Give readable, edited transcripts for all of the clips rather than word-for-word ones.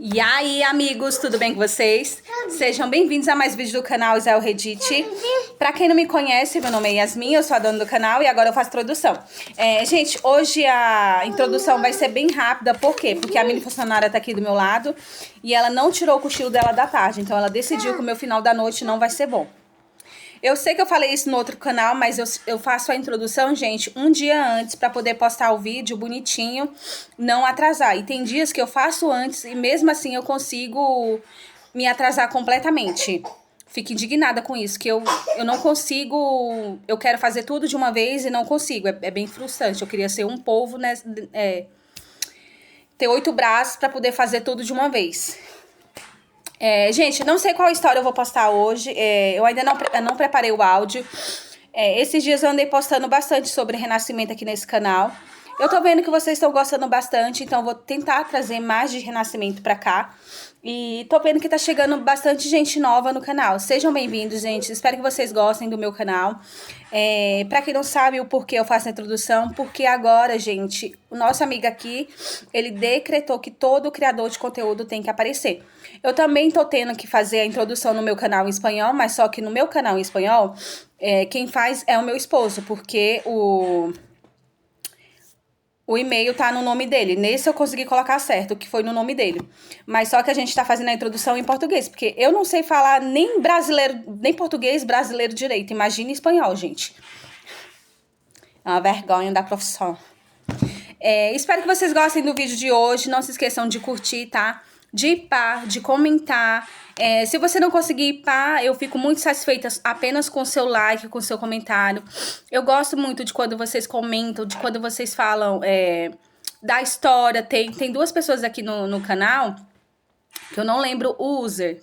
E aí, amigos, tudo bem com vocês? Sejam bem-vindos a mais vídeo do canal Israel Redite. Pra quem não me conhece, meu nome é Yasmin, eu sou a dona do canal e agora eu faço introdução. Gente, hoje a introdução vai ser bem rápida, por quê? Porque a mini funcionária tá aqui do meu lado e ela não tirou o cochilo dela da tarde, então ela decidiu que o meu final da noite não vai ser bom. Eu sei que eu falei isso no outro canal, mas eu faço a introdução, gente, um dia antes pra poder postar o vídeo bonitinho, não atrasar. E tem dias que eu faço antes e mesmo assim eu consigo me atrasar completamente. Fico indignada com isso, que eu não consigo... Eu quero fazer tudo de uma vez e não consigo. É bem frustrante. Eu queria ser um polvo, né? Ter 8 braços pra poder fazer tudo de uma vez. Gente, não sei qual história eu vou postar hoje. Eu ainda não preparei o áudio. Esses dias eu andei postando bastante sobre renascimento aqui nesse canal. Eu tô vendo que vocês estão gostando bastante, então eu vou tentar trazer mais de renascimento pra cá. E tô vendo que tá chegando bastante gente nova no canal. Sejam bem-vindos, gente. Espero que vocês gostem do meu canal. Pra quem não sabe o porquê eu faço a introdução, porque agora, gente, o nosso amigo aqui, ele decretou que todo criador de conteúdo tem que aparecer. Eu também tô tendo que fazer a introdução no meu canal em espanhol, mas só que no meu canal em espanhol, quem faz é o meu esposo, porque o e-mail tá no nome dele. Nesse eu consegui colocar certo, que foi no nome dele. Mas só que a gente tá fazendo a introdução em português, porque eu não sei falar nem brasileiro, nem português brasileiro direito. Imagina espanhol, gente. É uma vergonha da profissão. Espero que vocês gostem do vídeo de hoje. Não se esqueçam de curtir, tá? De ir pá, de comentar. Se você não conseguir ir pá, eu fico muito satisfeita apenas com o seu like, com o seu comentário. Eu gosto muito de quando vocês comentam, de quando vocês falam da história. Tem duas pessoas aqui no canal, que eu não lembro o user,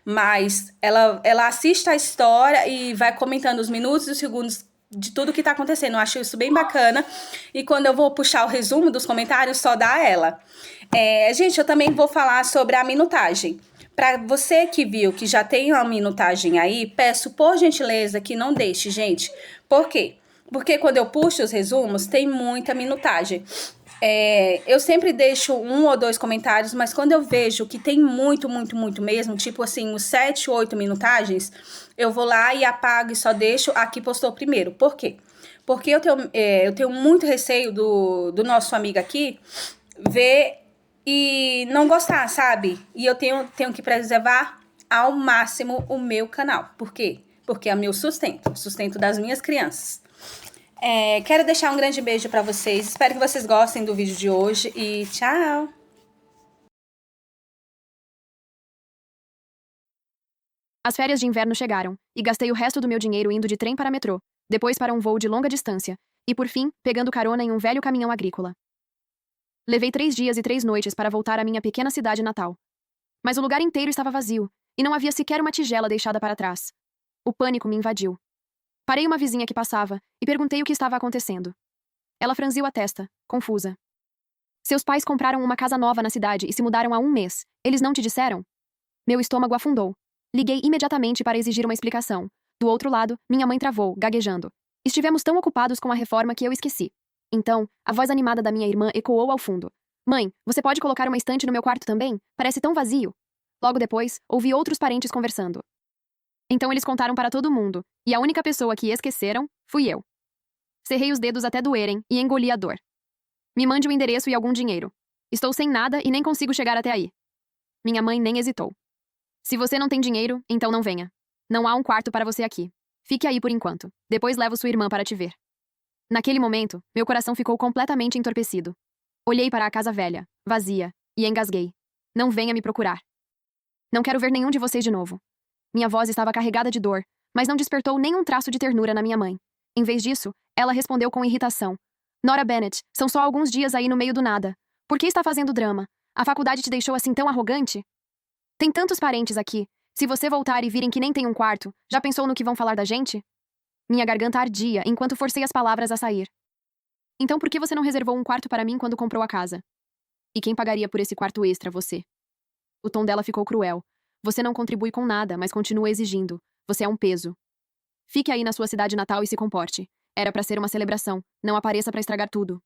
mas ela assiste a história e vai comentando os minutos e os segundos de tudo que tá acontecendo. Eu acho isso bem bacana. E quando eu vou puxar o resumo dos comentários, só dá ela. Gente, eu também vou falar sobre a minutagem. Para você que viu que já tem uma minutagem aí, peço por gentileza que não deixe, gente. Por quê? Porque quando eu puxo os resumos, tem muita minutagem. Eu sempre deixo 1 ou 2 comentários, mas quando eu vejo que tem muito, muito, muito mesmo, tipo assim, uns 7, 8 minutagens, eu vou lá e apago e só deixo aqui postou primeiro. Por quê? Porque eu tenho muito receio do nosso amigo aqui ver e não gostar, sabe? E eu tenho que preservar ao máximo o meu canal. Por quê? Porque é o meu sustento, o sustento das minhas crianças. Quero deixar um grande beijo pra vocês. Espero que vocês gostem do vídeo de hoje e tchau! As férias de inverno chegaram, e gastei o resto do meu dinheiro indo de trem para metrô, depois para um voo de longa distância, e por fim, pegando carona em um velho caminhão agrícola. Levei 3 dias e 3 noites para voltar à minha pequena cidade natal. Mas o lugar inteiro estava vazio, e não havia sequer uma tigela deixada para trás. O pânico me invadiu. Parei uma vizinha que passava, e perguntei o que estava acontecendo. Ela franziu a testa, confusa. Seus pais compraram uma casa nova na cidade e se mudaram há 1 mês. Eles não te disseram? Meu estômago afundou. Liguei imediatamente para exigir uma explicação. Do outro lado, minha mãe travou, gaguejando. Estivemos tão ocupados com a reforma que eu esqueci. Então, a voz animada da minha irmã ecoou ao fundo. Mãe, você pode colocar uma estante no meu quarto também? Parece tão vazio. Logo depois, ouvi outros parentes conversando. Então eles contaram para todo mundo, e a única pessoa que esqueceram fui eu. Cerrei os dedos até doerem e engoli a dor. Me mande o endereço e algum dinheiro. Estou sem nada e nem consigo chegar até aí. Minha mãe nem hesitou. Se você não tem dinheiro, então não venha. Não há um quarto para você aqui. Fique aí por enquanto. Depois levo sua irmã para te ver. Naquele momento, meu coração ficou completamente entorpecido. Olhei para a casa velha, vazia, e engasguei. Não venha me procurar. Não quero ver nenhum de vocês de novo. Minha voz estava carregada de dor, mas não despertou nenhum traço de ternura na minha mãe. Em vez disso, ela respondeu com irritação. Nora Bennett, são só alguns dias aí no meio do nada. Por que está fazendo drama? A faculdade te deixou assim tão arrogante? Tem tantos parentes aqui. Se você voltar e virem que nem tem um quarto, já pensou no que vão falar da gente? Minha garganta ardia enquanto forcei as palavras a sair. Então por que você não reservou um quarto para mim quando comprou a casa? E quem pagaria por esse quarto extra, você? O tom dela ficou cruel. Você não contribui com nada, mas continua exigindo. Você é um peso. Fique aí na sua cidade natal e se comporte. Era para ser uma celebração. Não apareça para estragar tudo.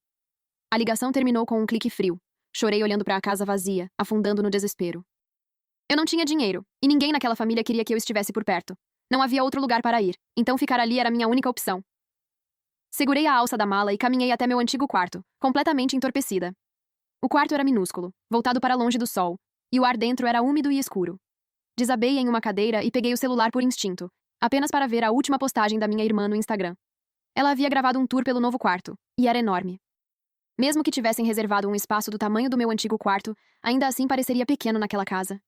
A ligação terminou com um clique frio. chorei olhando para a casa vazia, afundando no desespero. Eu não tinha dinheiro, e ninguém naquela família queria que eu estivesse por perto. Não havia outro lugar para ir, então ficar ali era minha única opção. Segurei a alça da mala e caminhei até meu antigo quarto, completamente entorpecida. O quarto era minúsculo, voltado para longe do sol, e o ar dentro era úmido e escuro. Desabei em uma cadeira e peguei o celular por instinto, apenas para ver a última postagem da minha irmã no Instagram. Ela havia gravado um tour pelo novo quarto, e era enorme. Mesmo que tivessem reservado um espaço do tamanho do meu antigo quarto, ainda assim pareceria pequeno naquela casa.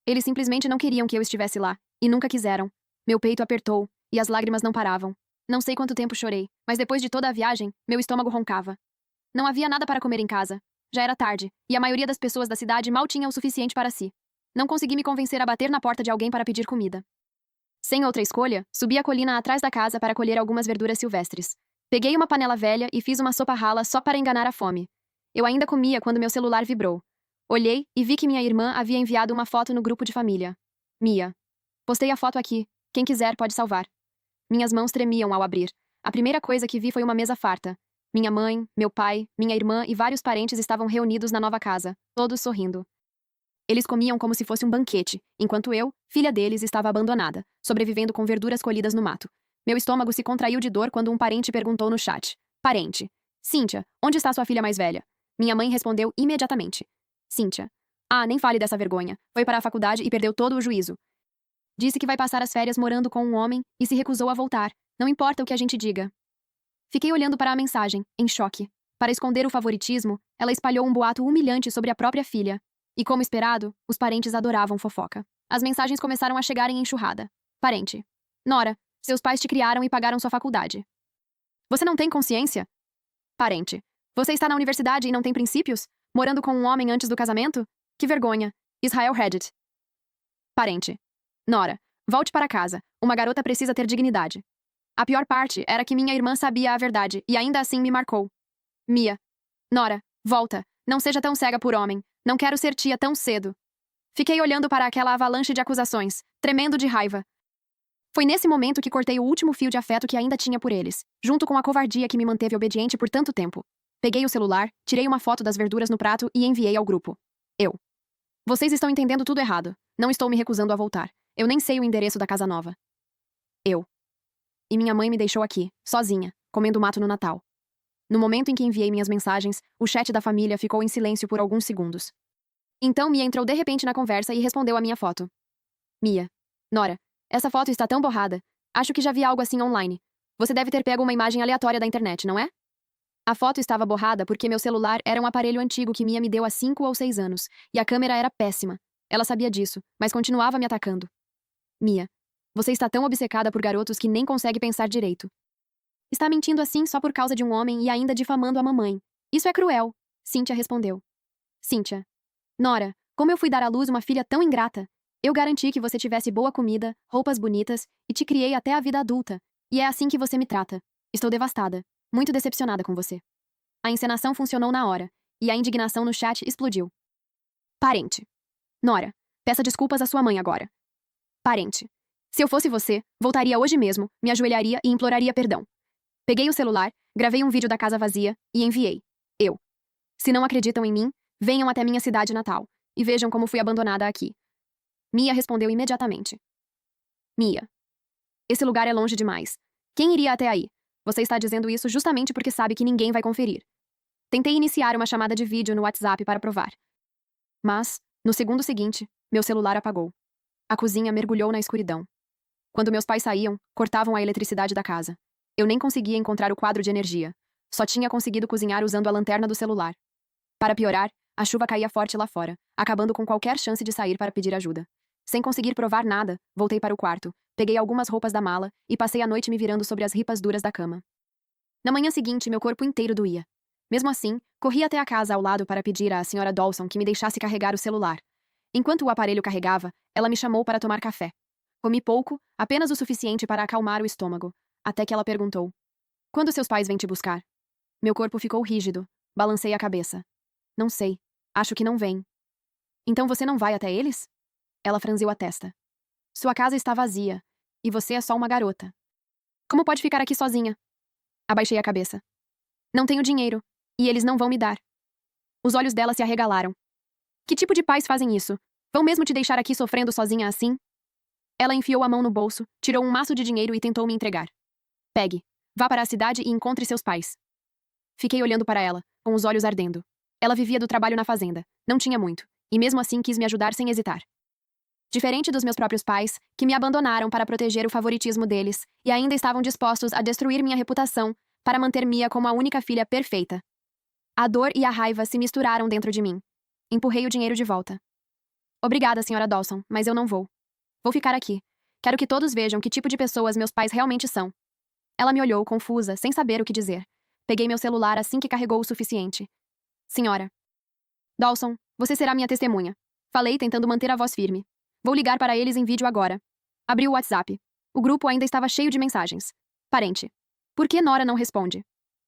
Eles simplesmente não queriam que eu estivesse lá, e nunca quiseram. Meu peito apertou, e as lágrimas não paravam. Não sei quanto tempo chorei, mas depois de toda a viagem, meu estômago roncava. Não havia nada para comer em casa. Já era tarde, e a maioria das pessoas da cidade mal tinha o suficiente para si. Não consegui me convencer a bater na porta de alguém para pedir comida. Sem outra escolha, subi a colina atrás da casa para colher algumas verduras silvestres. Peguei uma panela velha e fiz uma sopa rala só para enganar a fome. Eu ainda comia quando meu celular vibrou. Olhei e vi que minha irmã havia enviado uma foto no grupo de família. Mia. Postei a foto aqui. Quem quiser pode salvar. Minhas mãos tremiam ao abrir. A primeira coisa que vi foi uma mesa farta. Minha mãe, meu pai, minha irmã e vários parentes estavam reunidos na nova casa, todos sorrindo. Eles comiam como se fosse um banquete, enquanto eu, filha deles, estava abandonada, sobrevivendo com verduras colhidas no mato. Meu estômago se contraiu de dor quando um parente perguntou no chat. Parente. Cíntia, onde está sua filha mais velha? Minha mãe respondeu imediatamente. Cíntia. Ah, nem fale dessa vergonha. Foi para a faculdade e perdeu todo o juízo. Disse que vai passar as férias morando com um homem e se recusou a voltar. Não importa o que a gente diga. Fiquei olhando para a mensagem, em choque. Para esconder o favoritismo, ela espalhou um boato humilhante sobre a própria filha. E como esperado, os parentes adoravam fofoca. As mensagens começaram a chegar em enxurrada. Parente. Nora, seus pais te criaram e pagaram sua faculdade. Você não tem consciência? Parente. Você está na universidade e não tem princípios? Morando com um homem antes do casamento? Que vergonha. Israel Reddit. Parente. Nora, volte para casa. Uma garota precisa ter dignidade. A pior parte era que minha irmã sabia a verdade e ainda assim me marcou. Mia. Nora, volta. Não seja tão cega por homem. Não quero ser tia tão cedo. Fiquei olhando para aquela avalanche de acusações, tremendo de raiva. Foi nesse momento que cortei o último fio de afeto que ainda tinha por eles, junto com a covardia que me manteve obediente por tanto tempo. Peguei o celular, tirei uma foto das verduras no prato e enviei ao grupo. Eu. Vocês estão entendendo tudo errado. Não estou me recusando a voltar. Eu nem sei o endereço da casa nova. Eu. E minha mãe me deixou aqui, sozinha, comendo mato no Natal. No momento em que enviei minhas mensagens, o chat da família ficou em silêncio por alguns segundos. Então Mia entrou de repente na conversa e respondeu à minha foto. Mia. Nora, essa foto está tão borrada. Acho que já vi algo assim online. Você deve ter pego uma imagem aleatória da internet, não é? A foto estava borrada porque meu celular era um aparelho antigo que Mia me deu há 5 ou 6 anos, e a câmera era péssima. Ela sabia disso, mas continuava me atacando. Mia. Você está tão obcecada por garotos que nem consegue pensar direito. Está mentindo assim só por causa de um homem e ainda difamando a mamãe. Isso é cruel, Cíntia respondeu. Cíntia. Nora, como eu fui dar à luz uma filha tão ingrata? Eu garanti que você tivesse boa comida, roupas bonitas, e te criei até a vida adulta. E é assim que você me trata. Estou devastada, muito decepcionada com você. A encenação funcionou na hora, e a indignação no chat explodiu. Parente. Nora, peça desculpas à sua mãe agora. Parente. Se eu fosse você, voltaria hoje mesmo, me ajoelharia e imploraria perdão. Peguei o celular, gravei um vídeo da casa vazia e enviei. Eu. Se não acreditam em mim, venham até minha cidade natal e vejam como fui abandonada aqui. Mia respondeu imediatamente. Mia. Esse lugar é longe demais. Quem iria até aí? Você está dizendo isso justamente porque sabe que ninguém vai conferir. Tentei iniciar uma chamada de vídeo no WhatsApp para provar. Mas, no segundo seguinte, meu celular apagou. A cozinha mergulhou na escuridão. Quando meus pais saíam, cortavam a eletricidade da casa. Eu nem conseguia encontrar o quadro de energia. Só tinha conseguido cozinhar usando a lanterna do celular. Para piorar, a chuva caía forte lá fora, acabando com qualquer chance de sair para pedir ajuda. Sem conseguir provar nada, voltei para o quarto, peguei algumas roupas da mala e passei a noite me virando sobre as ripas duras da cama. Na manhã seguinte, meu corpo inteiro doía. Mesmo assim, corri até a casa ao lado para pedir à senhora Dawson que me deixasse carregar o celular. Enquanto o aparelho carregava, ela me chamou para tomar café. Comi pouco, apenas o suficiente para acalmar o estômago, até que ela perguntou: Quando seus pais vêm te buscar? Meu corpo ficou rígido, balancei a cabeça. Não sei, acho que não vêm. Então você não vai até eles? Ela franziu a testa. Sua casa está vazia, e você é só uma garota. Como pode ficar aqui sozinha? Abaixei a cabeça. Não tenho dinheiro, e eles não vão me dar. Os olhos dela se arregalaram. Que tipo de pais fazem isso? Vão mesmo te deixar aqui sofrendo sozinha assim? Ela enfiou a mão no bolso, tirou um maço de dinheiro e tentou me entregar. Pegue. Vá para a cidade e encontre seus pais. Fiquei olhando para ela, com os olhos ardendo. Ela vivia do trabalho na fazenda, não tinha muito, e mesmo assim quis me ajudar sem hesitar. Diferente dos meus próprios pais, que me abandonaram para proteger o favoritismo deles, e ainda estavam dispostos a destruir minha reputação para manter Mia como a única filha perfeita. A dor e a raiva se misturaram dentro de mim. Empurrei o dinheiro de volta. Obrigada, Sra. Dawson, mas eu não vou. Vou ficar aqui. Quero que todos vejam que tipo de pessoas meus pais realmente são. Ela me olhou, confusa, sem saber o que dizer. Peguei meu celular assim que carregou o suficiente. Senhora. Dawson, você será minha testemunha. Falei, tentando manter a voz firme. Vou ligar para eles em vídeo agora. Abri o WhatsApp. O grupo ainda estava cheio de mensagens. Parente. Por que Nora não responde?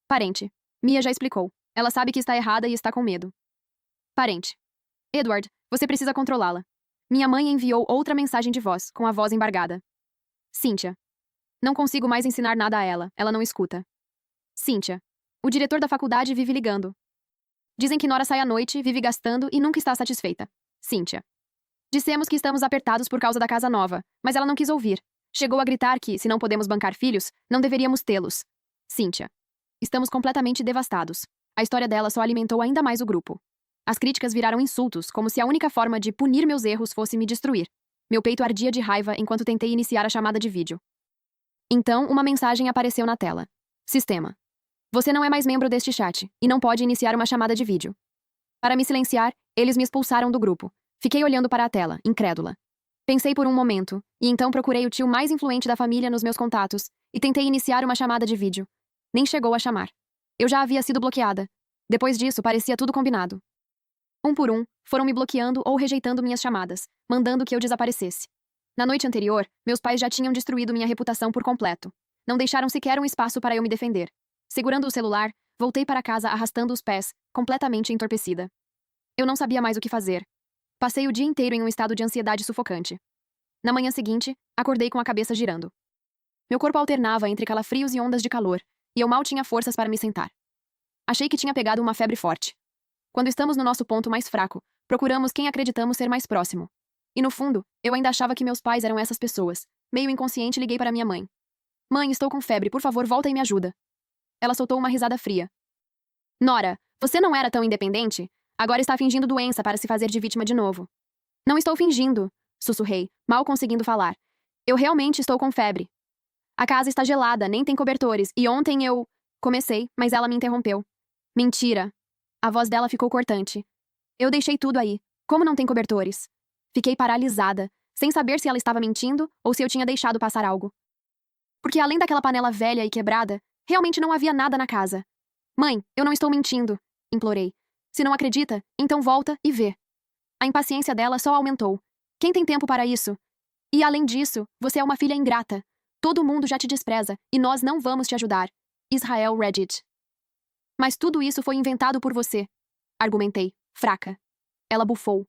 Parente. Mia já explicou. Ela sabe que está errada e está com medo. Parente. Edward, você precisa controlá-la. Minha mãe enviou outra mensagem de voz, com a voz embargada. Cíntia. Não consigo mais ensinar nada a ela não escuta. Cíntia. O diretor da faculdade vive ligando. Dizem que Nora sai à noite, vive gastando e nunca está satisfeita. Cíntia. Dissemos que estamos apertados por causa da casa nova, mas ela não quis ouvir. Chegou a gritar que, se não podemos bancar filhos, não deveríamos tê-los. Cíntia. Estamos completamente devastados. A história dela só alimentou ainda mais o grupo. As críticas viraram insultos, como se a única forma de punir meus erros fosse me destruir. Meu peito ardia de raiva enquanto tentei iniciar a chamada de vídeo. Então, uma mensagem apareceu na tela. Sistema. Você não é mais membro deste chat, e não pode iniciar uma chamada de vídeo. Para me silenciar, eles me expulsaram do grupo. Fiquei olhando para a tela, incrédula. Pensei por um momento, e então procurei o tio mais influente da família nos meus contatos, e tentei iniciar uma chamada de vídeo. Nem chegou a chamar. Eu já havia sido bloqueada. Depois disso, parecia tudo combinado. Um por um, foram me bloqueando ou rejeitando minhas chamadas, mandando que eu desaparecesse. Na noite anterior, meus pais já tinham destruído minha reputação por completo. Não deixaram sequer um espaço para eu me defender. Segurando o celular, voltei para casa arrastando os pés, completamente entorpecida. Eu não sabia mais o que fazer. Passei o dia inteiro em um estado de ansiedade sufocante. Na manhã seguinte, acordei com a cabeça girando. Meu corpo alternava entre calafrios e ondas de calor, e eu mal tinha forças para me sentar. Achei que tinha pegado uma febre forte. Quando estamos no nosso ponto mais fraco, procuramos quem acreditamos ser mais próximo. E no fundo, eu ainda achava que meus pais eram essas pessoas. Meio inconsciente, liguei para minha mãe. Mãe, estou com febre, por favor, volta e me ajuda. Ela soltou uma risada fria. Nora, você não era tão independente? Agora está fingindo doença para se fazer de vítima de novo. Não estou fingindo, sussurrei, mal conseguindo falar. Eu realmente estou com febre. A casa está gelada, nem tem cobertores, e ontem eu... Comecei, mas ela me interrompeu. Mentira. A voz dela ficou cortante. Eu deixei tudo aí. Como não tem cobertores? Fiquei paralisada, sem saber se ela estava mentindo ou se eu tinha deixado passar algo. Porque além daquela panela velha e quebrada, realmente não havia nada na casa. Mãe, eu não estou mentindo, implorei. Se não acredita, então volta e vê. A impaciência dela só aumentou. Quem tem tempo para isso? E além disso, você é uma filha ingrata. Todo mundo já te despreza e nós não vamos te ajudar. Israel Reddit. Mas tudo isso foi inventado por você. Argumentei, fraca. Ela bufou.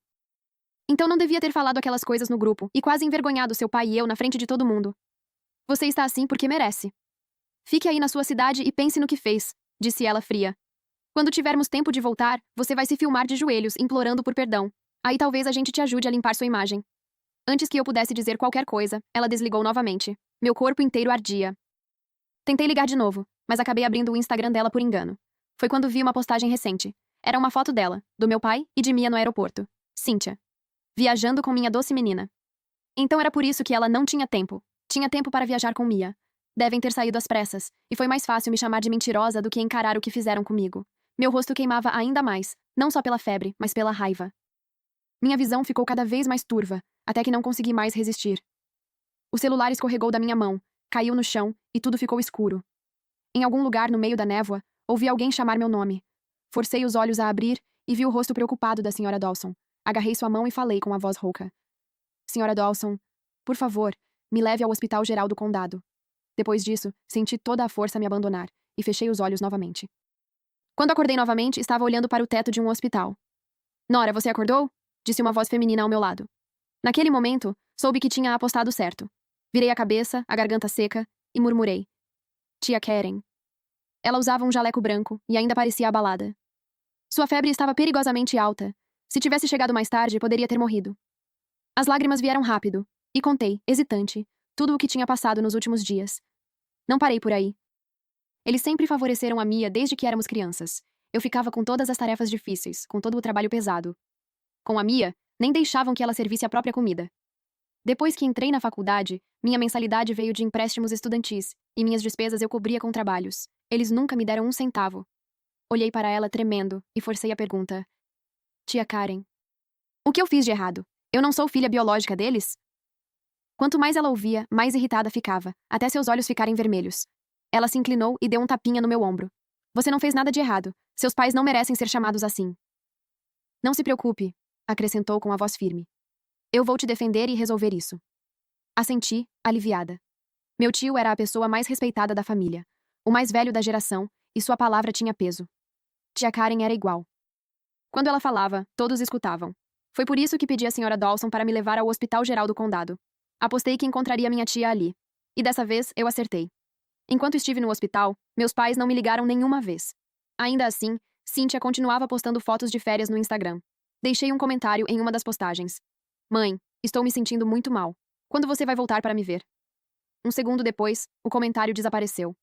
Então não devia ter falado aquelas coisas no grupo e quase envergonhado seu pai e eu na frente de todo mundo. Você está assim porque merece. Fique aí na sua cidade e pense no que fez, disse ela fria. Quando tivermos tempo de voltar, você vai se filmar de joelhos, implorando por perdão. Aí talvez a gente te ajude a limpar sua imagem. Antes que eu pudesse dizer qualquer coisa, ela desligou novamente. Meu corpo inteiro ardia. Tentei ligar de novo, mas acabei abrindo o Instagram dela por engano. Foi quando vi uma postagem recente. Era uma foto dela, do meu pai e de Mia no aeroporto. Cíntia. Viajando com minha doce menina. Então era por isso que ela não tinha tempo. Tinha tempo para viajar com Mia. Devem ter saído às pressas, e foi mais fácil me chamar de mentirosa do que encarar o que fizeram comigo. Meu rosto queimava ainda mais, não só pela febre, mas pela raiva. Minha visão ficou cada vez mais turva, até que não consegui mais resistir. O celular escorregou da minha mão, caiu no chão e tudo ficou escuro. Em algum lugar no meio da névoa, ouvi alguém chamar meu nome. Forcei os olhos a abrir e vi o rosto preocupado da Sra. Dawson. Agarrei sua mão e falei com a voz rouca. Sra. Dawson, por favor, me leve ao Hospital Geral do Condado. Depois disso, senti toda a força me abandonar e fechei os olhos novamente. Quando acordei novamente, estava olhando para o teto de um hospital. Nora, você acordou? Disse uma voz feminina ao meu lado. Naquele momento, soube que tinha apostado certo. Virei a cabeça, a garganta seca, e murmurei. Tia Karen. Ela usava um jaleco branco e ainda parecia abalada. Sua febre estava perigosamente alta. Se tivesse chegado mais tarde, poderia ter morrido. As lágrimas vieram rápido, e contei, hesitante, tudo o que tinha passado nos últimos dias. Não parei por aí. Eles sempre favoreceram a Mia desde que éramos crianças. Eu ficava com todas as tarefas difíceis, com todo o trabalho pesado. Com a Mia, nem deixavam que ela servisse a própria comida. Depois que entrei na faculdade, minha mensalidade veio de empréstimos estudantis, e minhas despesas eu cobria com trabalhos. Eles nunca me deram um centavo. Olhei para ela tremendo e forcei a pergunta. Tia Karen. O que eu fiz de errado? Eu não sou filha biológica deles? Quanto mais ela ouvia, mais irritada ficava, até seus olhos ficarem vermelhos. Ela se inclinou e deu um tapinha no meu ombro. Você não fez nada de errado. Seus pais não merecem ser chamados assim. Não se preocupe, acrescentou com a voz firme. Eu vou te defender e resolver isso. Assenti, aliviada. Meu tio era a pessoa mais respeitada da família, o mais velho da geração, e sua palavra tinha peso. Tia Karen era igual. Quando ela falava, todos escutavam. Foi por isso que pedi à senhora Dawson para me levar ao Hospital Geral do Condado. Apostei que encontraria minha tia ali. E dessa vez, eu acertei. Enquanto estive no hospital, meus pais não me ligaram nenhuma vez. Ainda assim, Cynthia continuava postando fotos de férias no Instagram. Deixei um comentário em uma das postagens. Mãe, estou me sentindo muito mal. Quando você vai voltar para me ver? Um segundo depois, o comentário desapareceu.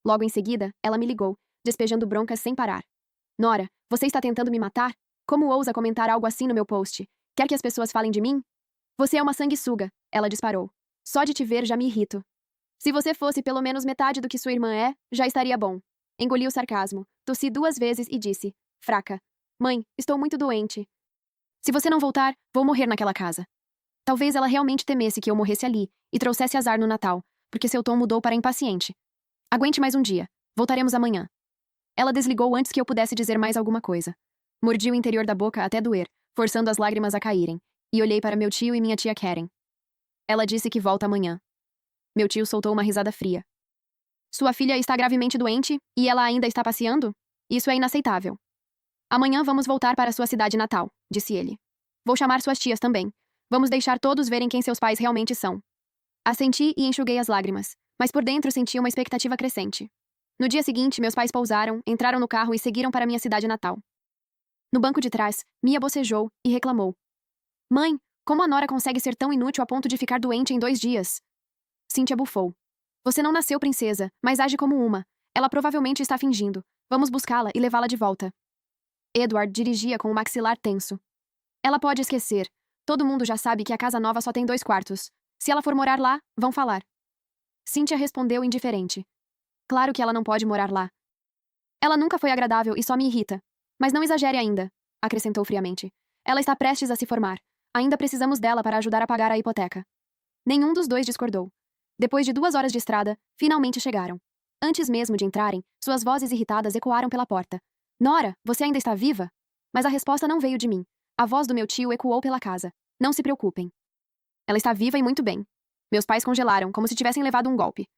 Logo em seguida, ela me ligou, despejando broncas sem parar. Nora, você está tentando me matar? Como ousa comentar algo assim no meu post? Quer que as pessoas falem de mim? Você é uma sanguessuga, ela disparou. Só de te ver já me irrito. Se você fosse pelo menos metade do que sua irmã é, já estaria bom. Engoli o sarcasmo, tossi 2 vezes e disse, fraca. Mãe, estou muito doente. Se você não voltar, vou morrer naquela casa. Talvez ela realmente temesse que eu morresse ali e trouxesse azar no Natal, porque seu tom mudou para impaciente. Aguente mais um dia. Voltaremos amanhã. Ela desligou antes que eu pudesse dizer mais alguma coisa. Mordi o interior da boca até doer, forçando as lágrimas a caírem, e olhei para meu tio e minha tia Karen. Ela disse que volta amanhã. Meu tio soltou uma risada fria. Sua filha está gravemente doente e ela ainda está passeando? Isso é inaceitável. Amanhã vamos voltar para sua cidade natal, disse ele. Vou chamar suas tias também. Vamos deixar todos verem quem seus pais realmente são. Assenti e enxuguei as lágrimas, mas por dentro senti uma expectativa crescente. No dia seguinte, meus pais pousaram, entraram no carro e seguiram para minha cidade natal. No banco de trás, Mia bocejou e reclamou. Mãe, como a Nora consegue ser tão inútil a ponto de ficar doente em 2 dias? Cynthia bufou. Você não nasceu princesa, mas age como uma. Ela provavelmente está fingindo. Vamos buscá-la e levá-la de volta. Edward dirigia com o maxilar tenso. Ela pode esquecer. Todo mundo já sabe que a casa nova só tem 2 quartos. Se ela for morar lá, vão falar. Cynthia respondeu indiferente. Claro que ela não pode morar lá. Ela nunca foi agradável e só me irrita. Mas não exagere ainda, acrescentou friamente. Ela está prestes a se formar. Ainda precisamos dela para ajudar a pagar a hipoteca. Nenhum dos dois discordou. Depois de 2 horas de estrada, finalmente chegaram. Antes mesmo de entrarem, suas vozes irritadas ecoaram pela porta. Nora, você ainda está viva? Mas a resposta não veio de mim. A voz do meu tio ecoou pela casa. Não se preocupem. Ela está viva e muito bem. Meus pais congelaram, como se tivessem levado um golpe.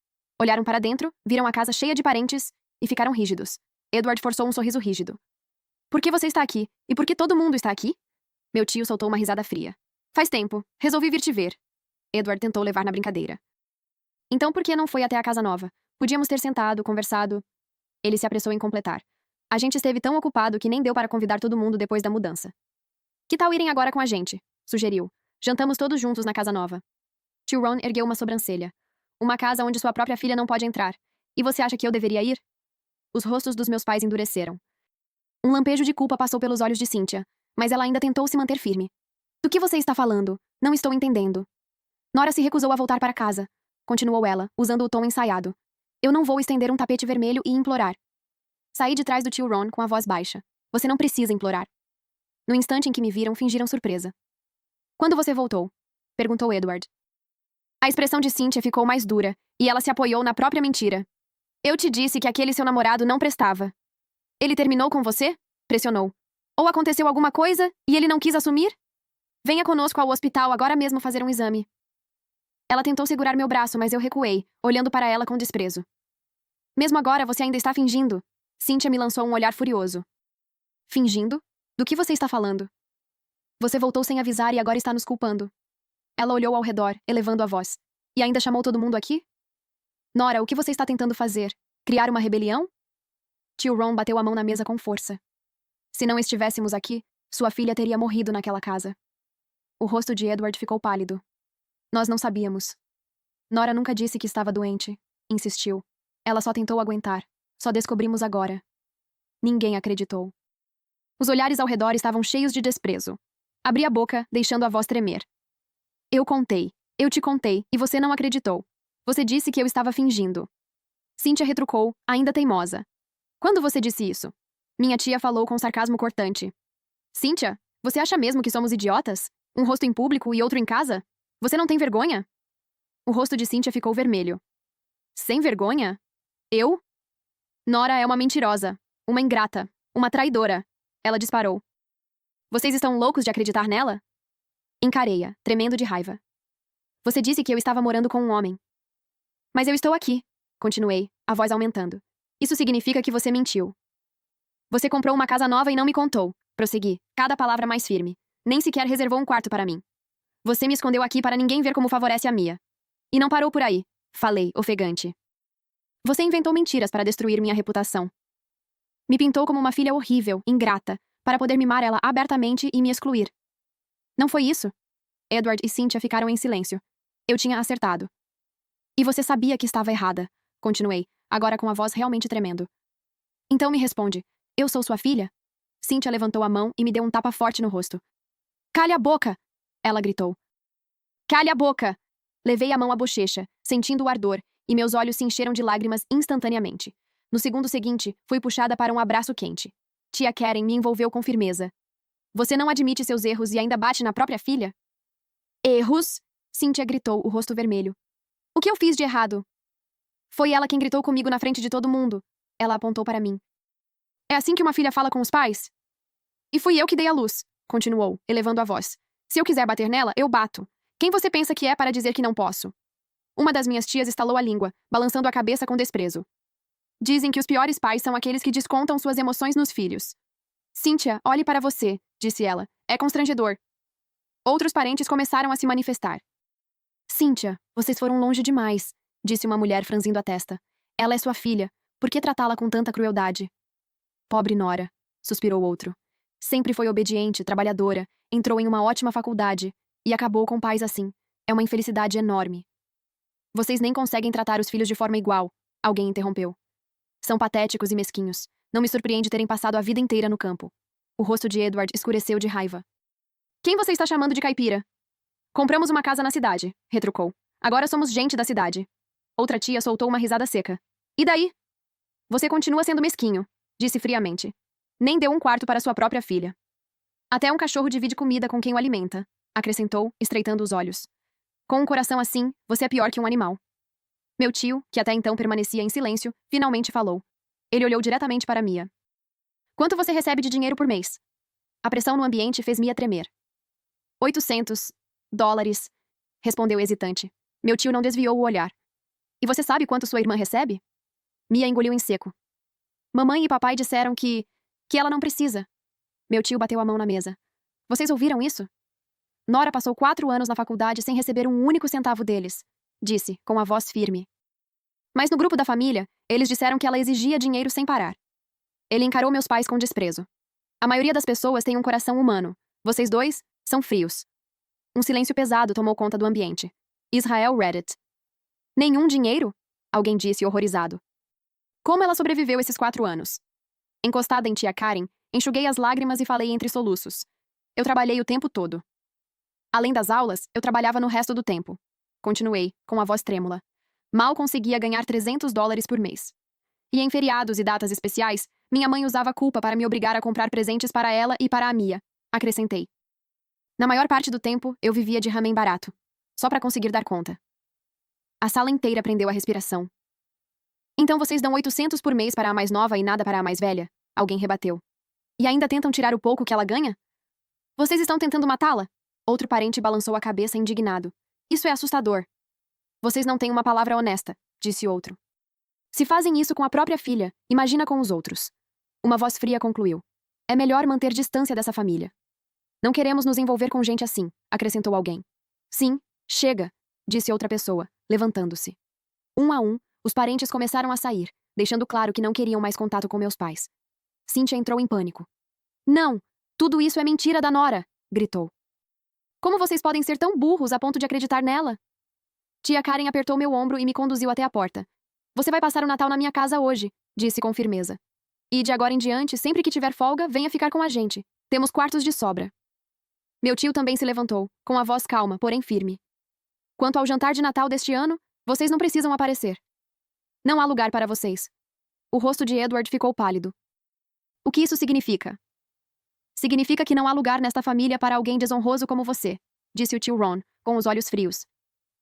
Olharam para dentro, viram a casa cheia de parentes e ficaram rígidos. Edward forçou um sorriso rígido. Por que você está aqui? E por que todo mundo está aqui? Meu tio soltou uma risada fria. Faz tempo. Resolvi vir te ver. Edward tentou levar na brincadeira. Então por que não foi até a casa nova? Podíamos ter sentado, conversado. Ele se apressou em completar. A gente esteve tão ocupado que nem deu para convidar todo mundo depois da mudança. Que tal irem agora com a gente? Sugeriu. Jantamos todos juntos na casa nova. Tio Ron ergueu uma sobrancelha. Uma casa onde sua própria filha não pode entrar. E você acha que eu deveria ir? Os rostos dos meus pais endureceram. Um lampejo de culpa passou pelos olhos de Cynthia, mas ela ainda tentou se manter firme. Do que você está falando? Não estou entendendo. Nora se recusou a voltar para casa, continuou ela, usando o tom ensaiado. Eu não vou estender um tapete vermelho e implorar. Saí de trás do tio Ron com a voz baixa. Você não precisa implorar. No instante em que me viram, fingiram surpresa. Quando você voltou? Perguntou Edward. A expressão de Cynthia ficou mais dura, e ela se apoiou na própria mentira. Eu te disse que aquele seu namorado não prestava. Ele terminou com você? Pressionou. Ou aconteceu alguma coisa e ele não quis assumir? Venha conosco ao hospital agora mesmo fazer um exame. Ela tentou segurar meu braço, mas eu recuei, olhando para ela com desprezo. Mesmo agora você ainda está fingindo? Cynthia me lançou um olhar furioso. Fingindo? Do que você está falando? Você voltou sem avisar e agora está nos culpando. Ela olhou ao redor, elevando a voz. E ainda chamou todo mundo aqui? Nora, o que você está tentando fazer? Criar uma rebelião? Tio Ron bateu a mão na mesa com força. Se não estivéssemos aqui, sua filha teria morrido naquela casa. O rosto de Edward ficou pálido. Nós não sabíamos. Nora nunca disse que estava doente, insistiu. Ela só tentou aguentar. Só descobrimos agora. Ninguém acreditou. Os olhares ao redor estavam cheios de desprezo. Abri a boca, deixando a voz tremer. Eu contei. Eu te contei, e você não acreditou. Você disse que eu estava fingindo. Cynthia retrucou, ainda teimosa. Quando você disse isso? Minha tia falou com sarcasmo cortante. Cynthia, você acha mesmo que somos idiotas? Um rosto em público e outro em casa? Você não tem vergonha? O rosto de Cynthia ficou vermelho. Sem vergonha? Eu? Nora é uma mentirosa, uma ingrata, uma traidora. Ela disparou. Vocês estão loucos de acreditar nela? Encarei-a, tremendo de raiva. Você disse que eu estava morando com um homem. Mas eu estou aqui, continuei, a voz aumentando. Isso significa que você mentiu. Você comprou uma casa nova e não me contou, prossegui, cada palavra mais firme. Nem sequer reservou um quarto para mim. Você me escondeu aqui para ninguém ver como favorece a Mia. E não parou por aí, falei, ofegante. Você inventou mentiras para destruir minha reputação. Me pintou como uma filha horrível, ingrata, para poder mimar ela abertamente e me excluir. Não foi isso? Edward e Cynthia ficaram em silêncio. Eu tinha acertado. E você sabia que estava errada, continuei, agora com a voz realmente tremendo. Então me responde, eu sou sua filha? Cynthia levantou a mão e me deu um tapa forte no rosto. Calhe a boca! Ela gritou. Calhe a boca! Levei a mão à bochecha, sentindo o ardor, e meus olhos se encheram de lágrimas instantaneamente. No segundo seguinte, fui puxada para um abraço quente. Tia Karen me envolveu com firmeza. Você não admite seus erros e ainda bate na própria filha? Erros? Cynthia gritou, o rosto vermelho. O que eu fiz de errado? Foi ela quem gritou comigo na frente de todo mundo. Ela apontou para mim. É assim que uma filha fala com os pais? E fui eu que dei a luz, continuou, elevando a voz. Se eu quiser bater nela, eu bato. Quem você pensa que é para dizer que não posso? Uma das minhas tias estalou a língua, balançando a cabeça com desprezo. Dizem que os piores pais são aqueles que descontam suas emoções nos filhos. Cynthia, olhe para você, disse ela. É constrangedor. Outros parentes começaram a se manifestar. Cynthia, vocês foram longe demais, disse uma mulher franzindo a testa. Ela é sua filha. Por que tratá-la com tanta crueldade? Pobre Nora, suspirou outro. Sempre foi obediente, trabalhadora, entrou em uma ótima faculdade e acabou com pais assim. É uma infelicidade enorme. Vocês nem conseguem tratar os filhos de forma igual, alguém interrompeu. São patéticos e mesquinhos. Não me surpreende terem passado a vida inteira no campo. O rosto de Edward escureceu de raiva. Quem você está chamando de caipira? Compramos uma casa na cidade, retrucou. Agora somos gente da cidade. Outra tia soltou uma risada seca. E daí? Você continua sendo mesquinho, disse friamente. Nem deu um quarto para sua própria filha. Até um cachorro divide comida com quem o alimenta, acrescentou, estreitando os olhos. Com um coração assim, você é pior que um animal. Meu tio, que até então permanecia em silêncio, finalmente falou. Ele olhou diretamente para Mia. Quanto você recebe de dinheiro por mês? A pressão no ambiente fez Mia tremer. $800, respondeu hesitante. Meu tio não desviou o olhar. E você sabe quanto sua irmã recebe? Mia engoliu em seco. Mamãe e papai disseram que ela não precisa. Meu tio bateu a mão na mesa. Vocês ouviram isso? Nora passou 4 anos na faculdade sem receber um único centavo deles, disse, com a voz firme. Mas no grupo da família, eles disseram que ela exigia dinheiro sem parar. Ele encarou meus pais com desprezo. A maioria das pessoas tem um coração humano. Vocês dois são frios. Um silêncio pesado tomou conta do ambiente. Israel Reddit. Nenhum dinheiro? Alguém disse horrorizado. Como ela sobreviveu esses 4 anos? Encostada em tia Karen, enxuguei as lágrimas e falei entre soluços. Eu trabalhei o tempo todo. Além das aulas, eu trabalhava no resto do tempo. Continuei, com a voz trêmula. Mal conseguia ganhar $300 por mês. E em feriados e datas especiais, minha mãe usava a culpa para me obrigar a comprar presentes para ela e para a Mia, acrescentei. Na maior parte do tempo, eu vivia de ramen barato, só para conseguir dar conta. A sala inteira prendeu a respiração. Então vocês dão 800 por mês para a mais nova e nada para a mais velha? Alguém rebateu. E ainda tentam tirar o pouco que ela ganha? Vocês estão tentando matá-la? Outro parente balançou a cabeça indignado. Isso é assustador. Vocês não têm uma palavra honesta, disse outro. Se fazem isso com a própria filha, imagina com os outros. Uma voz fria concluiu. É melhor manter distância dessa família. Não queremos nos envolver com gente assim, acrescentou alguém. Sim, chega, disse outra pessoa, levantando-se. Um a um, os parentes começaram a sair, deixando claro que não queriam mais contato com meus pais. Cynthia entrou em pânico. Não! Tudo isso é mentira da Nora! Gritou. Como vocês podem ser tão burros a ponto de acreditar nela? Tia Karen apertou meu ombro e me conduziu até a porta. Você vai passar o Natal na minha casa hoje, disse com firmeza. E de agora em diante, sempre que tiver folga, venha ficar com a gente. Temos quartos de sobra. Meu tio também se levantou, com a voz calma, porém firme. Quanto ao jantar de Natal deste ano, vocês não precisam aparecer. Não há lugar para vocês. O rosto de Edward ficou pálido. O que isso significa? Significa que não há lugar nesta família para alguém desonroso como você, disse o tio Ron, com os olhos frios.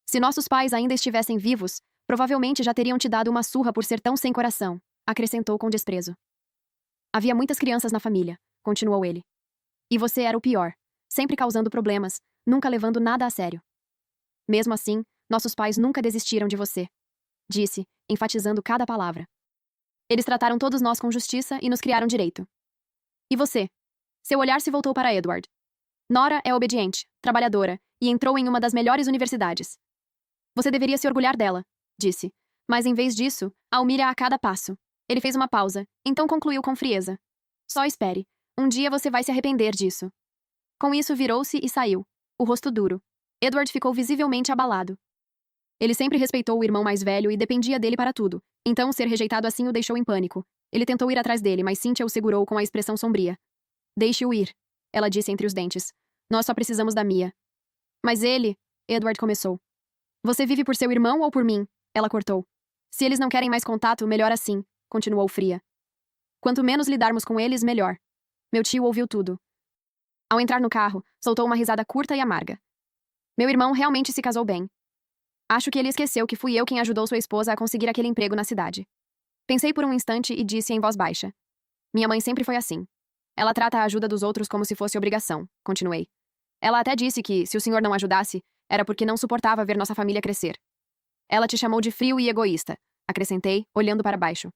Se nossos pais ainda estivessem vivos, provavelmente já teriam te dado uma surra por ser tão sem coração, acrescentou com desprezo. Havia muitas crianças na família, continuou ele. E você era o pior, sempre causando problemas, nunca levando nada a sério. Mesmo assim, nossos pais nunca desistiram de você, disse, enfatizando cada palavra. Eles trataram todos nós com justiça e nos criaram direito. E você? Seu olhar se voltou para Edward. Nora é obediente, trabalhadora, e entrou em uma das melhores universidades. Você deveria se orgulhar dela, disse. Mas em vez disso, a humilha a cada passo. Ele fez uma pausa, então concluiu com frieza. Só espere. Um dia você vai se arrepender disso. Com isso, virou-se e saiu, o rosto duro. Edward ficou visivelmente abalado. Ele sempre respeitou o irmão mais velho e dependia dele para tudo, então ser rejeitado assim o deixou em pânico. Ele tentou ir atrás dele, mas Cynthia o segurou com a expressão sombria. Deixe-o ir, ela disse entre os dentes. Nós só precisamos da Mia. Mas ele... Edward começou. Você vive por seu irmão ou por mim? Ela cortou. Se eles não querem mais contato, melhor assim, continuou fria. Quanto menos lidarmos com eles, melhor. Meu tio ouviu tudo. Ao entrar no carro, soltou uma risada curta e amarga. Meu irmão realmente se casou bem. Acho que ele esqueceu que fui eu quem ajudou sua esposa a conseguir aquele emprego na cidade. Pensei por um instante e disse em voz baixa. Minha mãe sempre foi assim. Ela trata a ajuda dos outros como se fosse obrigação, continuei. Ela até disse que, se o senhor não ajudasse, era porque não suportava ver nossa família crescer. Ela te chamou de frio e egoísta, acrescentei, olhando para baixo.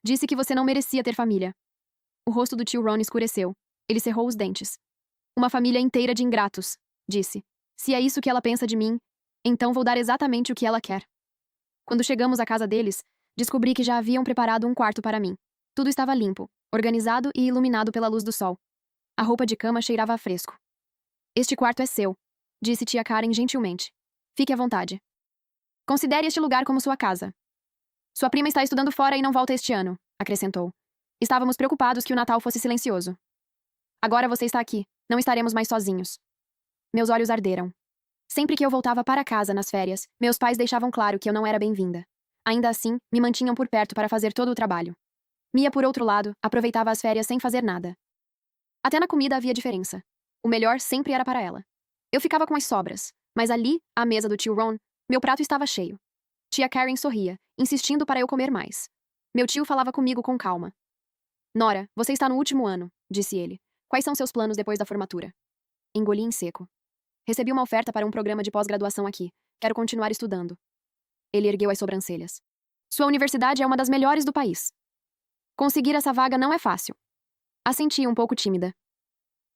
Disse que você não merecia ter família. O rosto do tio Ron escureceu. Ele cerrou os dentes. Uma família inteira de ingratos, disse. Se é isso que ela pensa de mim, então vou dar exatamente o que ela quer. Quando chegamos à casa deles, descobri que já haviam preparado um quarto para mim. Tudo estava limpo, organizado e iluminado pela luz do sol. A roupa de cama cheirava a fresco. Este quarto é seu, disse tia Karen gentilmente. Fique à vontade. Considere este lugar como sua casa. Sua prima está estudando fora e não volta este ano, acrescentou. Estávamos preocupados que o Natal fosse silencioso. Agora você está aqui, não estaremos mais sozinhos. Meus olhos arderam. Sempre que eu voltava para casa nas férias, meus pais deixavam claro que eu não era bem-vinda. Ainda assim, me mantinham por perto para fazer todo o trabalho. Mia, por outro lado, aproveitava as férias sem fazer nada. Até na comida havia diferença. O melhor sempre era para ela. Eu ficava com as sobras, mas ali, à mesa do tio Ron, meu prato estava cheio. Tia Karen sorria, insistindo para eu comer mais. Meu tio falava comigo com calma. Nora, você está no último ano, disse ele. Quais são seus planos depois da formatura? Engoli em seco. Recebi uma oferta para um programa de pós-graduação aqui. Quero continuar estudando. Ele ergueu as sobrancelhas. Sua universidade é uma das melhores do país. Conseguir essa vaga não é fácil. Assenti um pouco tímida.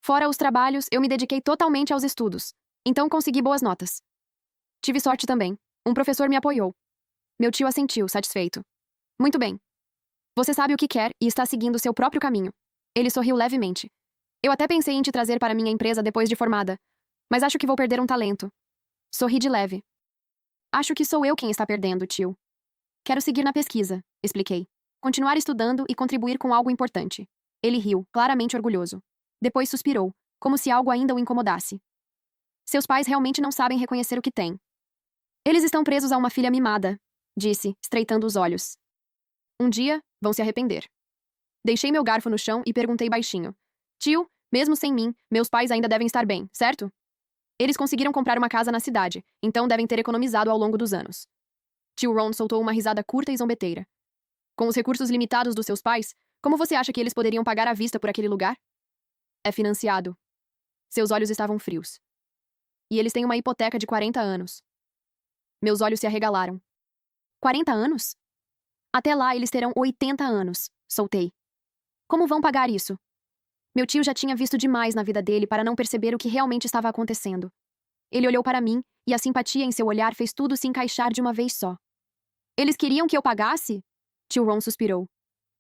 Fora os trabalhos, eu me dediquei totalmente aos estudos. Então consegui boas notas. Tive sorte também. Um professor me apoiou. Meu tio assentiu, satisfeito. Muito bem. Você sabe o que quer e está seguindo seu próprio caminho. Ele sorriu levemente. Eu até pensei em te trazer para minha empresa depois de formada, mas acho que vou perder um talento. Sorri de leve. Acho que sou eu quem está perdendo, tio. Quero seguir na pesquisa, expliquei. Continuar estudando e contribuir com algo importante. Ele riu, claramente orgulhoso. Depois suspirou, como se algo ainda o incomodasse. Seus pais realmente não sabem reconhecer o que têm. Eles estão presos a uma filha mimada, disse, estreitando os olhos. Um dia, vão se arrepender. Deixei meu garfo no chão e perguntei baixinho. Tio, mesmo sem mim, meus pais ainda devem estar bem, certo? Eles conseguiram comprar uma casa na cidade, então devem ter economizado ao longo dos anos. Tio Ron soltou uma risada curta e zombeteira. Com os recursos limitados dos seus pais, como você acha que eles poderiam pagar à vista por aquele lugar? É financiado. Seus olhos estavam frios. E eles têm uma hipoteca de 40 anos. Meus olhos se arregalaram. 40 anos? Até lá eles terão 80 anos, soltei. Como vão pagar isso? Meu tio já tinha visto demais na vida dele para não perceber o que realmente estava acontecendo. Ele olhou para mim, e a simpatia em seu olhar fez tudo se encaixar de uma vez só. Eles queriam que eu pagasse? Tio Ron suspirou.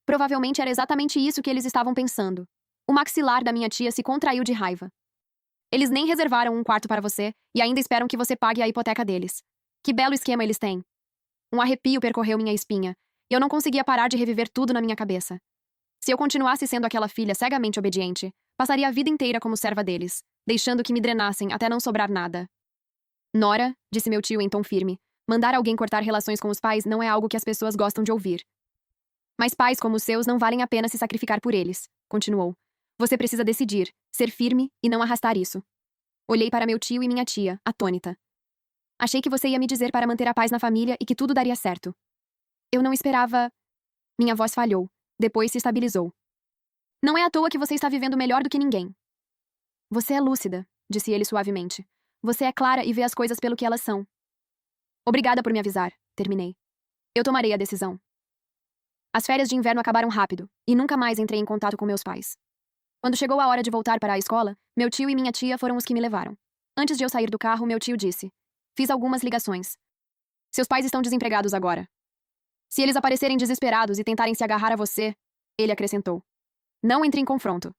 Provavelmente era exatamente isso que eles estavam pensando. O maxilar da minha tia se contraiu de raiva. Eles nem reservaram um quarto para você e ainda esperam que você pague a hipoteca deles. Que belo esquema eles têm. Um arrepio percorreu minha espinha, e eu não conseguia parar de reviver tudo na minha cabeça. Se eu continuasse sendo aquela filha cegamente obediente, passaria a vida inteira como serva deles, deixando que me drenassem até não sobrar nada. Nora, disse meu tio em tom firme, mandar alguém cortar relações com os pais não é algo que as pessoas gostam de ouvir. Mas pais como os seus não valem a pena se sacrificar por eles, continuou. Você precisa decidir, ser firme e não arrastar isso. Olhei para meu tio e minha tia, atônita. Achei que você ia me dizer para manter a paz na família e que tudo daria certo. Eu não esperava. Minha voz falhou, depois se estabilizou. Não é à toa que você está vivendo melhor do que ninguém. Você é lúcida, disse ele suavemente. Você é clara e vê as coisas pelo que elas são. Obrigada por me avisar, terminei. Eu tomarei a decisão. As férias de inverno acabaram rápido, e nunca mais entrei em contato com meus pais. Quando chegou a hora de voltar para a escola, meu tio e minha tia foram os que me levaram. Antes de eu sair do carro, meu tio disse: Fiz algumas ligações. Seus pais estão desempregados agora. Se eles aparecerem desesperados e tentarem se agarrar a você, ele acrescentou. Não entre em confronto.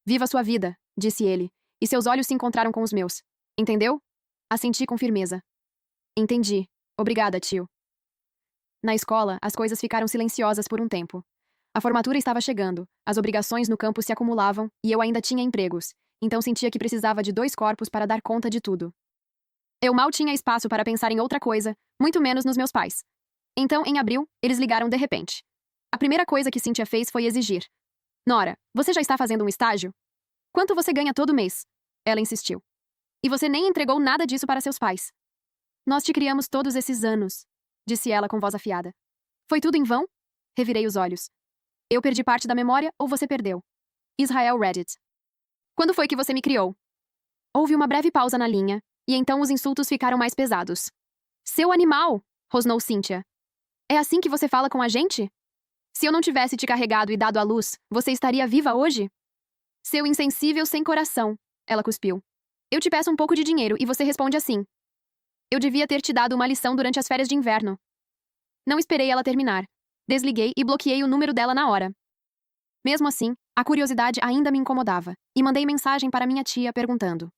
Viva sua vida, disse ele, e seus olhos se encontraram com os meus. Entendeu? Assenti com firmeza. Entendi. Obrigada, tio. Na escola, as coisas ficaram silenciosas por um tempo. A formatura estava chegando, as obrigações no campus se acumulavam e eu ainda tinha empregos, então sentia que precisava de 2 corpos para dar conta de tudo. Eu mal tinha espaço para pensar em outra coisa, muito menos nos meus pais. Então, em abril, eles ligaram de repente. A primeira coisa que Cynthia fez foi exigir. Nora, você já está fazendo um estágio? Quanto você ganha todo mês? Ela insistiu. E você nem entregou nada disso para seus pais. Nós te criamos todos esses anos, disse ela com voz afiada. Foi tudo em vão? Revirei os olhos. Eu perdi parte da memória ou você perdeu? Israel Reddit. Quando foi que você me criou? Houve uma breve pausa na linha, e então os insultos ficaram mais pesados. Seu animal! Rosnou Cynthia. É assim que você fala com a gente? Se eu não tivesse te carregado e dado à luz, você estaria viva hoje? Seu insensível sem coração, ela cuspiu. Eu te peço um pouco de dinheiro e você responde assim. Eu devia ter te dado uma lição durante as férias de inverno. Não esperei ela terminar. Desliguei e bloqueei o número dela na hora. Mesmo assim, a curiosidade ainda me incomodava, e mandei mensagem para minha tia perguntando.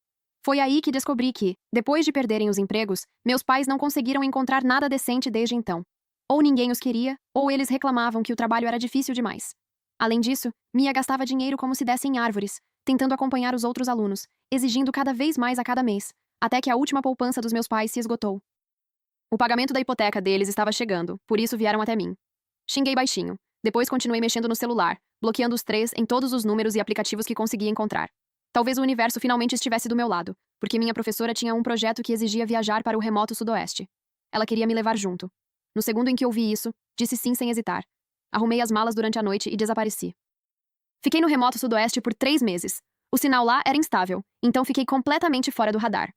Foi aí que descobri que, depois de perderem os empregos, meus pais não conseguiram encontrar nada decente desde então. Ou ninguém os queria, ou eles reclamavam que o trabalho era difícil demais. Além disso, Mia gastava dinheiro como se desse em árvores, tentando acompanhar os outros alunos, exigindo cada vez mais a cada mês, até que a última poupança dos meus pais se esgotou. O pagamento da hipoteca deles estava chegando, por isso vieram até mim. Xinguei baixinho. Depois continuei mexendo no celular, bloqueando os 3 em todos os números e aplicativos que conseguia encontrar. Talvez o universo finalmente estivesse do meu lado, porque minha professora tinha um projeto que exigia viajar para o remoto sudoeste. Ela queria me levar junto. No segundo em que ouvi isso, disse sim sem hesitar. Arrumei as malas durante a noite e desapareci. Fiquei no remoto sudoeste por 3 meses. O sinal lá era instável, então fiquei completamente fora do radar.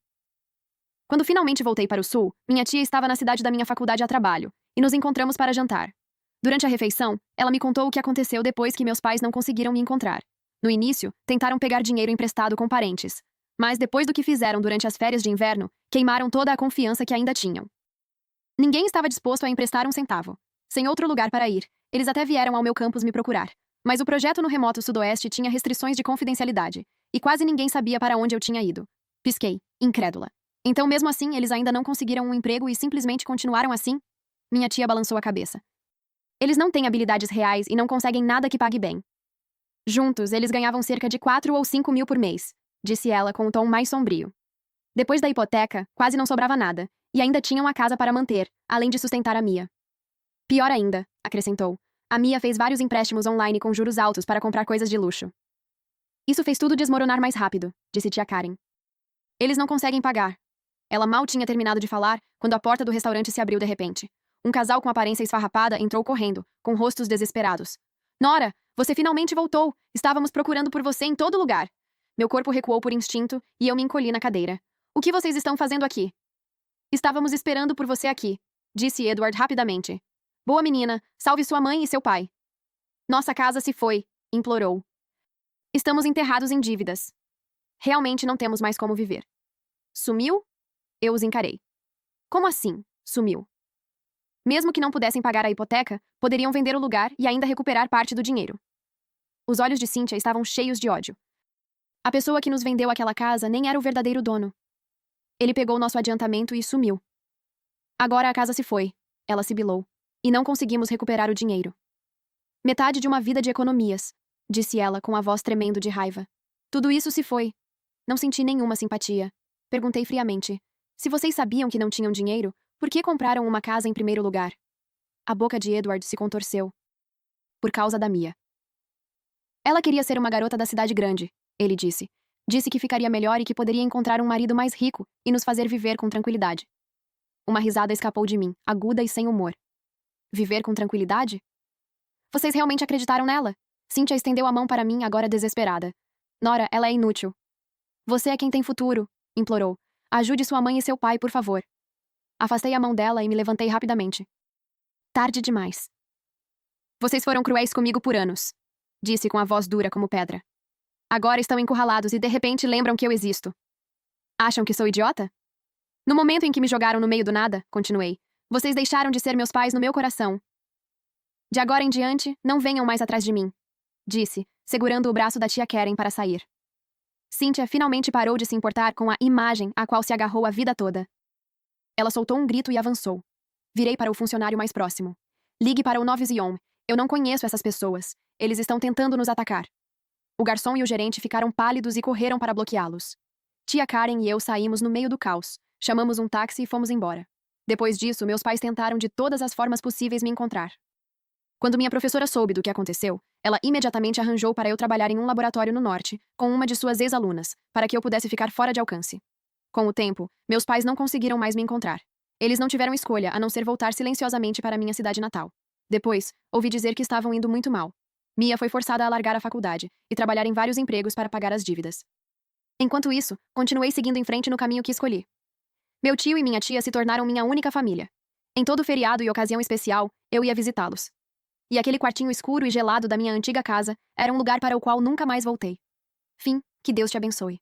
Quando finalmente voltei para o sul, minha tia estava na cidade da minha faculdade a trabalho, e nos encontramos para jantar. Durante a refeição, ela me contou o que aconteceu depois que meus pais não conseguiram me encontrar. No início, tentaram pegar dinheiro emprestado com parentes. Mas depois do que fizeram durante as férias de inverno, queimaram toda a confiança que ainda tinham. Ninguém estava disposto a emprestar um centavo. Sem outro lugar para ir, eles até vieram ao meu campus me procurar. Mas o projeto no remoto sudoeste tinha restrições de confidencialidade, e quase ninguém sabia para onde eu tinha ido. Pisquei, incrédula. Então, mesmo assim, eles ainda não conseguiram um emprego e simplesmente continuaram assim? Minha tia balançou a cabeça. Eles não têm habilidades reais e não conseguem nada que pague bem. Juntos, eles ganhavam cerca de 4 ou 5 mil por mês, disse ela com um tom mais sombrio. Depois da hipoteca, quase não sobrava nada, e ainda tinham a casa para manter, além de sustentar a Mia. Pior ainda, acrescentou, a Mia fez vários empréstimos online com juros altos para comprar coisas de luxo. Isso fez tudo desmoronar mais rápido, disse tia Karen. Eles não conseguem pagar. Ela mal tinha terminado de falar quando a porta do restaurante se abriu de repente. Um casal com aparência esfarrapada entrou correndo, com rostos desesperados. Nora, você finalmente voltou! Estávamos procurando por você em todo lugar! Meu corpo recuou por instinto e eu me encolhi na cadeira. O que vocês estão fazendo aqui? Estávamos esperando por você aqui, disse Edward rapidamente. Boa menina, salve sua mãe e seu pai. Nossa casa se foi, implorou. Estamos enterrados em dívidas. Realmente não temos mais como viver. Sumiu? Eu os encarei. Como assim, sumiu? Mesmo que não pudessem pagar a hipoteca, poderiam vender o lugar e ainda recuperar parte do dinheiro. Os olhos de Cíntia estavam cheios de ódio. A pessoa que nos vendeu aquela casa nem era o verdadeiro dono. Ele pegou nosso adiantamento e sumiu. Agora a casa se foi, ela sibilou, e não conseguimos recuperar o dinheiro. Metade de uma vida de economias, disse ela com a voz tremendo de raiva. Tudo isso se foi. Não senti nenhuma simpatia. Perguntei friamente. Se vocês sabiam que não tinham dinheiro, por que compraram uma casa em primeiro lugar? A boca de Edward se contorceu. Por causa da Mia. Ela queria ser uma garota da cidade grande, ele disse. Disse que ficaria melhor e que poderia encontrar um marido mais rico e nos fazer viver com tranquilidade. Uma risada escapou de mim, aguda e sem humor. Viver com tranquilidade? Vocês realmente acreditaram nela? Cynthia estendeu a mão para mim, agora desesperada. Nora, ela é inútil. Você é quem tem futuro, implorou. Ajude sua mãe e seu pai, por favor. Afastei a mão dela e me levantei rapidamente. Tarde demais. Vocês foram cruéis comigo por anos, disse com a voz dura como pedra. Agora estão encurralados e de repente lembram que eu existo. Acham que sou idiota? No momento em que me jogaram no meio do nada, continuei, vocês deixaram de ser meus pais no meu coração. De agora em diante, não venham mais atrás de mim, disse, segurando o braço da tia Karen para sair. Cynthia finalmente parou de se importar com a imagem a qual se agarrou a vida toda. Ela soltou um grito e avançou. Virei para o funcionário mais próximo. Ligue para o 911. Eu não conheço essas pessoas. Eles estão tentando nos atacar. O garçom e o gerente ficaram pálidos e correram para bloqueá-los. Tia Karen e eu saímos no meio do caos. Chamamos um táxi e fomos embora. Depois disso, meus pais tentaram de todas as formas possíveis me encontrar. Quando minha professora soube do que aconteceu, ela imediatamente arranjou para eu trabalhar em um laboratório no norte, com uma de suas ex-alunas, para que eu pudesse ficar fora de alcance. Com o tempo, meus pais não conseguiram mais me encontrar. Eles não tiveram escolha a não ser voltar silenciosamente para minha cidade natal. Depois, ouvi dizer que estavam indo muito mal. Mia foi forçada a largar a faculdade e trabalhar em vários empregos para pagar as dívidas. Enquanto isso, continuei seguindo em frente no caminho que escolhi. Meu tio e minha tia se tornaram minha única família. Em todo feriado e ocasião especial, eu ia visitá-los. E aquele quartinho escuro e gelado da minha antiga casa era um lugar para o qual nunca mais voltei. Fim, que Deus te abençoe.